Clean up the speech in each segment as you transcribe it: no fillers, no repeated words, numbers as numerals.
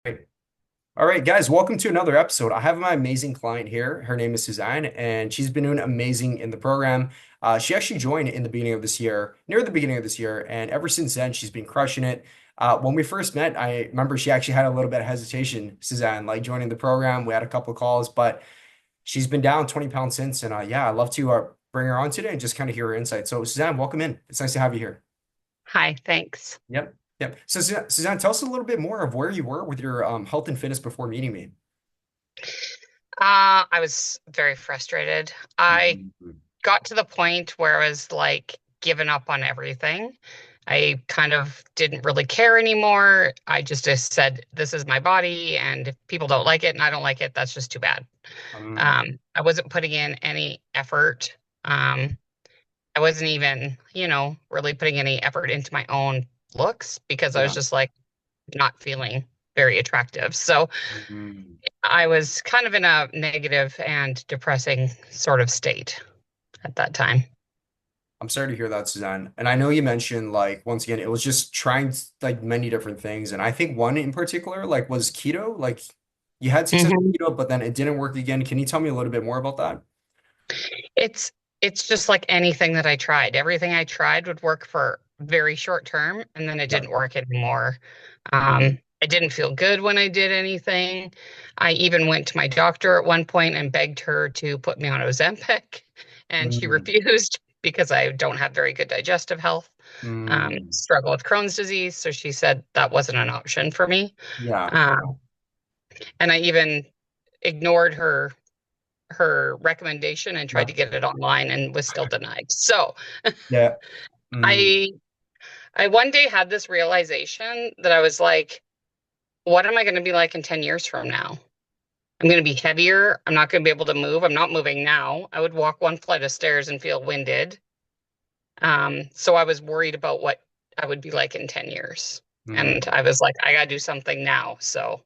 Great. All right, guys, welcome to another episode. I have my amazing client here. Her name is Suzanne, and she's been doing amazing in the program. She actually joined in the beginning of this year, near the beginning of this year, and ever since then, she's been crushing it. When we first met, I remember she actually had a little bit of hesitation, Suzanne, like joining the program. We had a couple of calls, but she's been down 20 pounds since. And yeah, I'd love to bring her on today and just kind of hear her insight. So, Suzanne, welcome in. It's nice to have you here. Hi, thanks. Yep. Yep. So, Suzanne, tell us a little bit more of where you were with your health and fitness before meeting me. I was very frustrated. I Mhm. got to the point where I was like giving up on everything. I kind of didn't really care anymore. I just said, this is my body, and if people don't like it and I don't like it, that's just too bad. Um, I wasn't putting in any effort. Um, I wasn't even, really putting any effort into my own looks because I was yeah. just like not feeling very attractive. So Mhm. I was kind of in a negative and depressing sort of state at that time. I'm sorry to hear that, Suzanne. And I know you mentioned like once again, it was just trying like many different things. And I think one in particular like was keto. Like you had success hmm with keto, but then it didn't work again. Can you tell me a little bit more about that? It's it's just like anything that I tried. Everything I tried would work for very short term, and then it Yeah. didn't work anymore. Mm, I didn't feel good when I did anything. I even went to my doctor at one point and begged her to put me on Ozempic, and she mm, refused because I don't have very good digestive health. mm. Struggle with Crohn's disease, so she said that wasn't an option for me. Yeah. Um, and I even ignored her recommendation and tried Yeah. to get it online and was still denied. So Yeah. Mm, I I one day had this realization that I was like, what am I going to be like in 10 years from now? I'm going to be heavier. I'm not going to be able to move. I'm not moving now. I would walk one flight of stairs and feel winded. So I was worried about what I would be like in 10 years. And mm. I was like, I got to do something now. So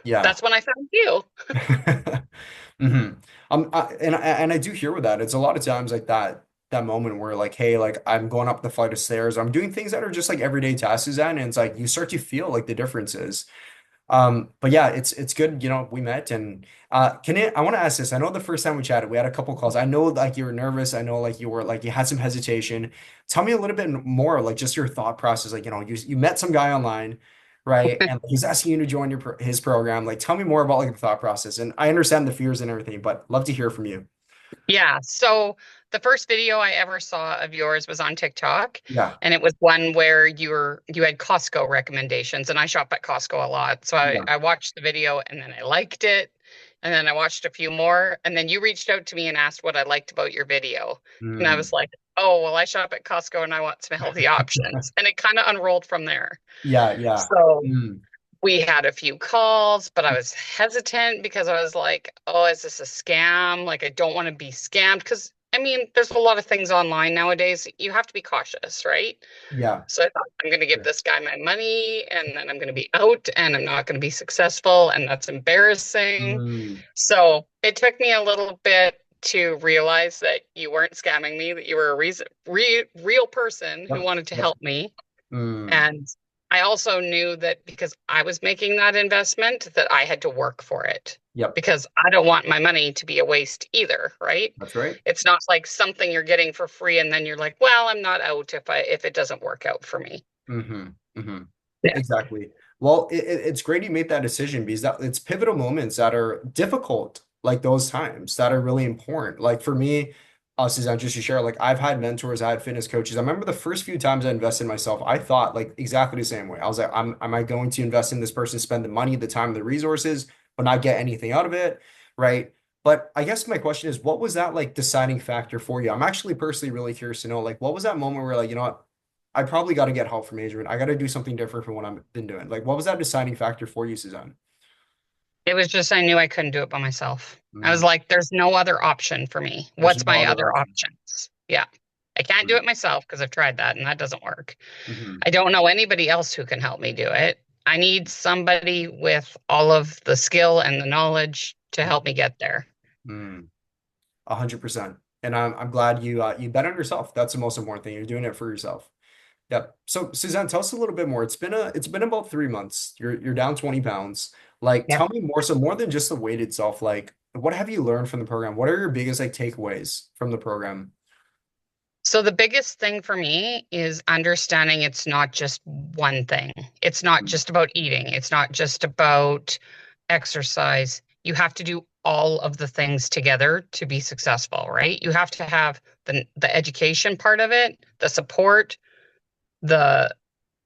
Yeah. that's when I found you. hmm and I do hear with that. It's a lot of times like that moment where like, hey, like I'm going up the flight of stairs, I'm doing things that are just like everyday tasks, and it's like you start to feel like the differences. But yeah, it's good, we met and I want to ask this. I know the first time we chatted, we had a couple calls. I know like you were nervous. I know like you were like you had some hesitation. Tell me a little bit more, like just your thought process. Like, you met some guy online, right? And he's asking you to join his program. Like, tell me more about like the thought process. And I understand the fears and everything, but love to hear from you. Yeah. So the first video I ever saw of yours was on TikTok, Yeah. and it was one where you had Costco recommendations, and I shop at Costco a lot. So I, Yeah. I watched the video and then I liked it. And then I watched a few more, and then you reached out to me and asked what I liked about your video. And I Mm. was like, oh, well, I shop at Costco and I want some healthy options. And it kind of unrolled from there. Yeah, yeah. So Mm. we had a few calls, but I was hesitant because I was like, oh, is this a scam? Like, I don't want to be scammed because I mean, there's a lot of things online nowadays. You have to be cautious, right? Yeah. So I thought I'm going to give this guy my money and then I'm going to be out and I'm not going to be successful and that's embarrassing. Mm. So it took me a little bit to realize that you weren't scamming me, that you were a real person who Yep. wanted to Yep. help me. Mm. And I also knew that because I was making that investment, that I had to work for it Yep. because I don't want my money to be a waste either, right? That's right. It's not like something you're getting for free and then you're like, well, I'm not out if it doesn't work out for me. Mm-hmm. Mm-hmm. Yeah. Exactly. Well, it's great you made that decision because it's pivotal moments that are difficult, like those times that are really important. Like for me, Suzanne, just to share, like I've had mentors, I had fitness coaches. I remember the first few times I invested in myself, I thought like exactly the same way. I was like, am I going to invest in this person, spend the money, the time, the resources, but not get anything out of it? Right. But I guess my question is, what was that like deciding factor for you? I'm actually personally really curious to know, like, what was that moment where like, what? I probably got to get help from Adrian. I got to do something different from what I've been doing. Like, what was that deciding factor for you, Suzanne? It was just, I knew I couldn't do it by myself. I was Mm, like, there's no other option for me. there's What's no my other other option. options? Yeah. I can't do it myself because I've tried that and that doesn't work. Mm-hmm. I don't know anybody else who can help me do it. I need somebody with all of the skill and the knowledge to help me get there. Mm, 100%. And I'm glad you bet on yourself. That's the most important thing. You're doing it for yourself. Yep. So Suzanne, tell us a little bit more. It's been about 3 months. You're down 20 pounds. Like, Yep. tell me more. So more than just the weight itself. Like, what have you learned from the program? What are your biggest like takeaways from the program? So the biggest thing for me is understanding it's not just one thing. It's not Mm, just about eating. It's not just about exercise. You have to do all of the things together to be successful, right? You have to have the education part of it, the support, the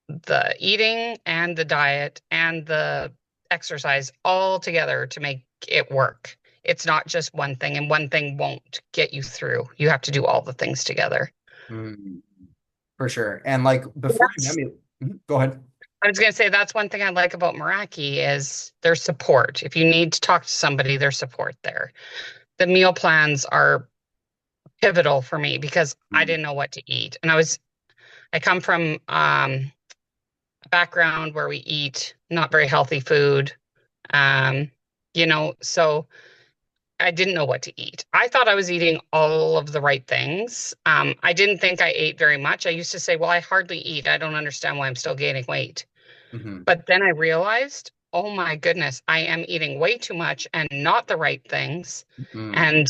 the eating and the diet and the exercise all together to make it work. It's not just one thing, and one thing won't get you through. You have to do all the things together. mm, for sure. And like before you met me, go ahead. I was going to say that's one thing I like about Meraki is their support. If you need to talk to somebody, there's support there. The meal plans are pivotal for me because I Mm, didn't know what to eat. I come from a background where we eat not very healthy food. Um, so I didn't know what to eat. I thought I was eating all of the right things. I didn't think I ate very much. I used to say, well, I hardly eat. I don't understand why I'm still gaining weight. mhm, But then I realized, oh my goodness, I am eating way too much and not the right things. mm, And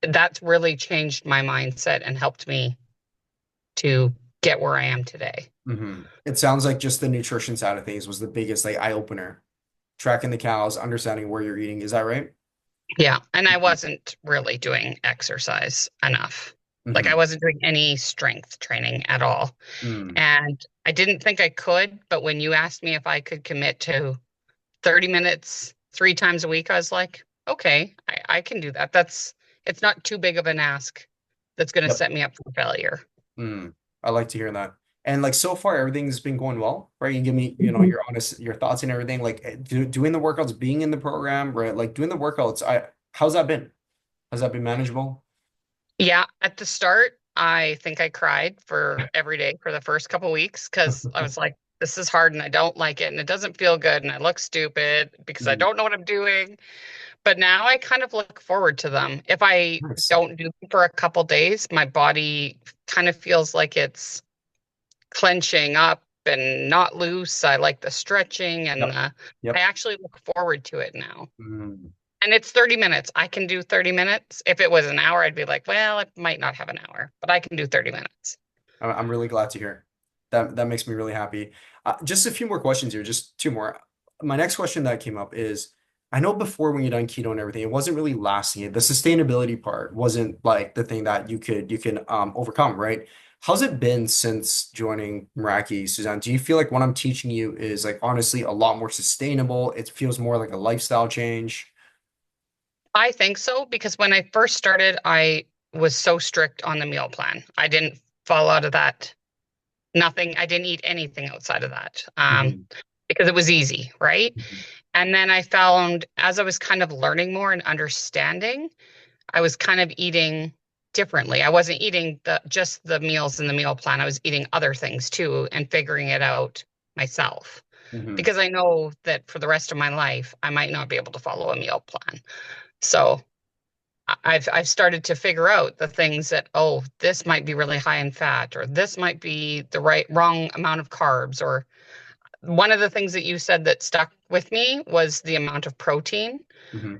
that's really changed my mindset and helped me to get where I am today. mhm. It sounds like just the nutrition side of things was the biggest like eye opener. Tracking the cows, understanding where you're eating. Is that right? Yeah. And I Mhm, wasn't really doing exercise enough. Like I mhm, wasn't doing any strength training at all. mm. And I didn't think I could, but when you asked me if I could commit to 30 minutes 3 times a week, I was like, okay, I can do that. It's not too big of an ask that's going to Yep. set me up for failure. Mm. I like to hear that. And like so far, everything's been going well, right? You give me, Mhm. your honest, your thoughts and everything. Like doing the workouts, being in the program, right? Like doing the workouts. How's that been? Has that been manageable? Yeah, at the start, I think I cried for every day for the first couple weeks because I was like, this is hard and I don't like it and it doesn't feel good and I look stupid because I Mm, don't know what I'm doing. But now I kind of look forward to them. If I nice. don't do them for a couple days, my body kind of feels like it's clenching up and not loose. I like the stretching and Yep. I Yep. actually look forward to it now. Mm. And it's 30 minutes. I can do 30 minutes. If it was an hour, I'd be like, well, it might not have an hour, but I can do 30 minutes. I'm really glad to hear. That makes me really happy. Just a few more questions here, just two more. My next question that came up is, I know before when you done keto and everything, it wasn't really lasting. The sustainability part wasn't like the thing that you can overcome, right? How's it been since joining Meraki, Suzanne? Do you feel like what I'm teaching you is like honestly a lot more sustainable? It feels more like a lifestyle change. I think so because when I first started, I was so strict on the meal plan. I didn't fall out of that. Nothing, I didn't eat anything outside of that Mhm. because it was easy, right? Mhm. And then I found as I was kind of learning more and understanding, I was kind of eating differently. I wasn't eating the just the meals in the meal plan. I was eating other things too and figuring it out myself Mhm. because I know that for the rest of my life, I might not be able to follow a meal plan. So I've started to figure out the things that, oh, this might be really high in fat, or this might be the wrong amount of carbs, or one of the things that you said that stuck with me was the amount of protein Mhm.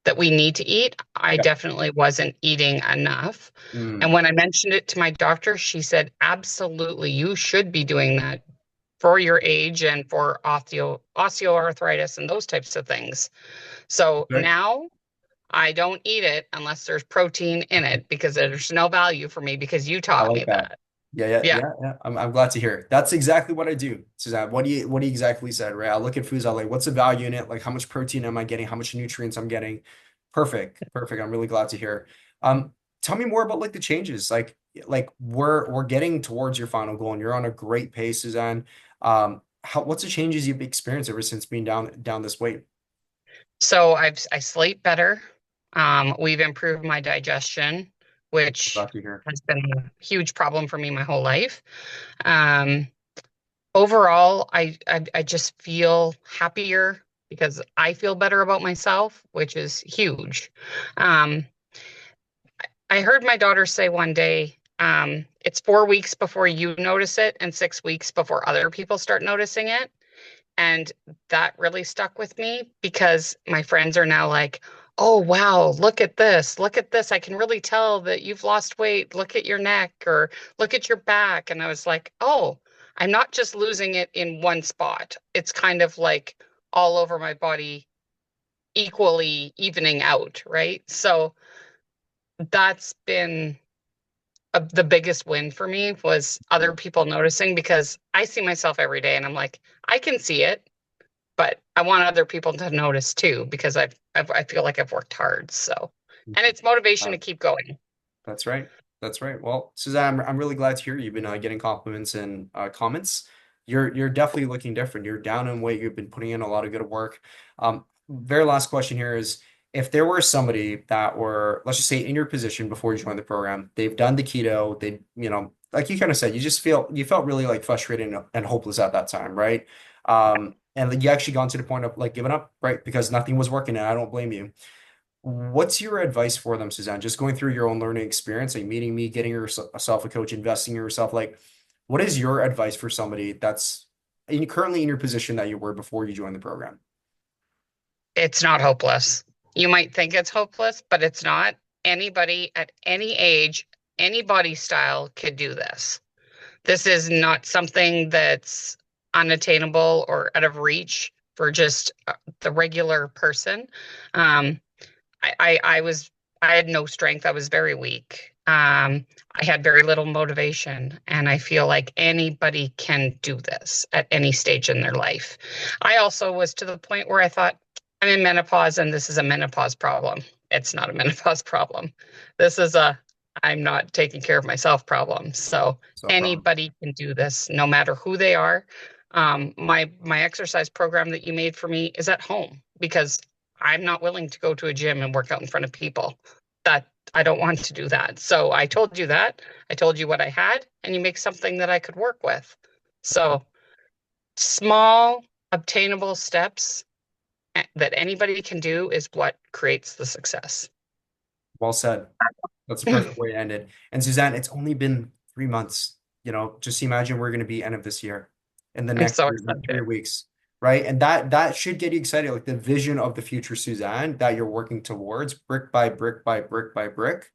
that we need to eat. I Yep. definitely wasn't eating enough. And Mm. when I mentioned it to my doctor, she said, absolutely, you should be doing that for your age and for osteoarthritis and those types of things. So Right. now I don't eat it unless there's protein in it because there's no value for me because you I taught me like that. that. Yeah, yeah, Yeah. yeah, yeah. I'm glad to hear it. That's exactly what I do, Suzanne. What do you exactly said, right? I look at foods, I like what's the value in it? Like how much protein am I getting? How much nutrients I'm getting? Perfect. Perfect. I'm really glad to hear. Um, Tell me more about like the changes. Like we're getting towards your final goal and you're on a great pace, Suzanne. What's the changes you've experienced ever since being down this weight? So I sleep better. We've improved my digestion, which Glad to hear. has been a huge problem for me my whole life. Um, Overall, I just feel happier because I feel better about myself, which is huge. Um, I heard my daughter say one day, It's 4 weeks before you notice it and 6 weeks before other people start noticing it. And that really stuck with me because my friends are now like, oh, wow, look at this. Look at this. I can really tell that you've lost weight. Look at your neck or look at your back. And I was like, oh, I'm not just losing it in one spot. It's kind of like all over my body, equally evening out, right? So that's been the biggest win for me was other people noticing because I see myself every day and I'm like, I can see it, but I want other people to notice too because I feel like I've worked hard. So, and it's motivation to keep going. That's right. That's right. Well, Suzanne, I'm really glad to hear you've been getting compliments and comments. You're definitely looking different. You're down in weight. You've been putting in a lot of good work. Very last question here is if there were somebody that were, let's just say in your position before you joined the program, they've done the keto, they, like you kind of said, you felt really like frustrated and hopeless at that time, right? And like, you actually gone to the point of like giving up, right? Because nothing was working, and I don't blame you. What's your advice for them, Suzanne? Just going through your own learning experience, like meeting me, getting yourself a coach, investing in yourself. Like, what is your advice for somebody that's currently in your position that you were before you joined the program? It's not hopeless. You might think it's hopeless, but it's not. Anybody at any age, any body style could do this. This is not something that's unattainable or out of reach for just the regular person. Um, I had no strength. I was very weak. I had very little motivation, and I feel like anybody can do this at any stage in their life. I also was to the point where I thought, I'm in menopause, and this is a menopause problem. It's not a menopause problem. This is a I'm not taking care of myself problem. So So, problem. anybody can do this, no matter who they are. My exercise program that you made for me is at home because I'm not willing to go to a gym and work out in front of people. That I don't want to do that. So I told you that. I told you what I had, and you make something that I could work with. So small, obtainable steps that anybody can do is what creates the success. Well said. That's a perfect way to end it. And Suzanne, it's only been 3 months. Just imagine we're going to be end of this year in the I'm next so in three excited. weeks, right? And that should get you excited, like the vision of the future Suzanne that you're working towards, brick by brick by brick by brick.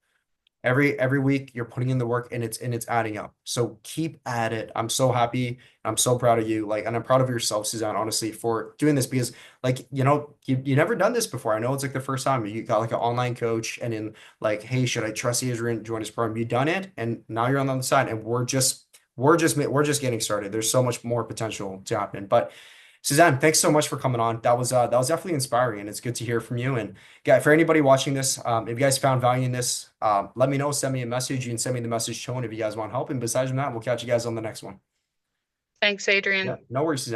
Every week you're putting in the work and it's adding up. So keep at it. I'm so happy. I'm so proud of you. Like, and I'm proud of yourself, Suzanne, honestly, for doing this because like, you never done this before. I know it's like the first time you got like an online coach and in like, hey, should I trust Adrian to join this program? You done it and now you're on the other side and we're just getting started. There's so much more potential to happen. But Suzanne, thanks so much for coming on. That was definitely inspiring, and it's good to hear from you. And yeah, for anybody watching this, if you guys found value in this, let me know. Send me a message. You can send me the message tone if you guys want help. And besides from that, we'll catch you guys on the next one. Thanks, Yeah, Adrian. no worries, Suzanne.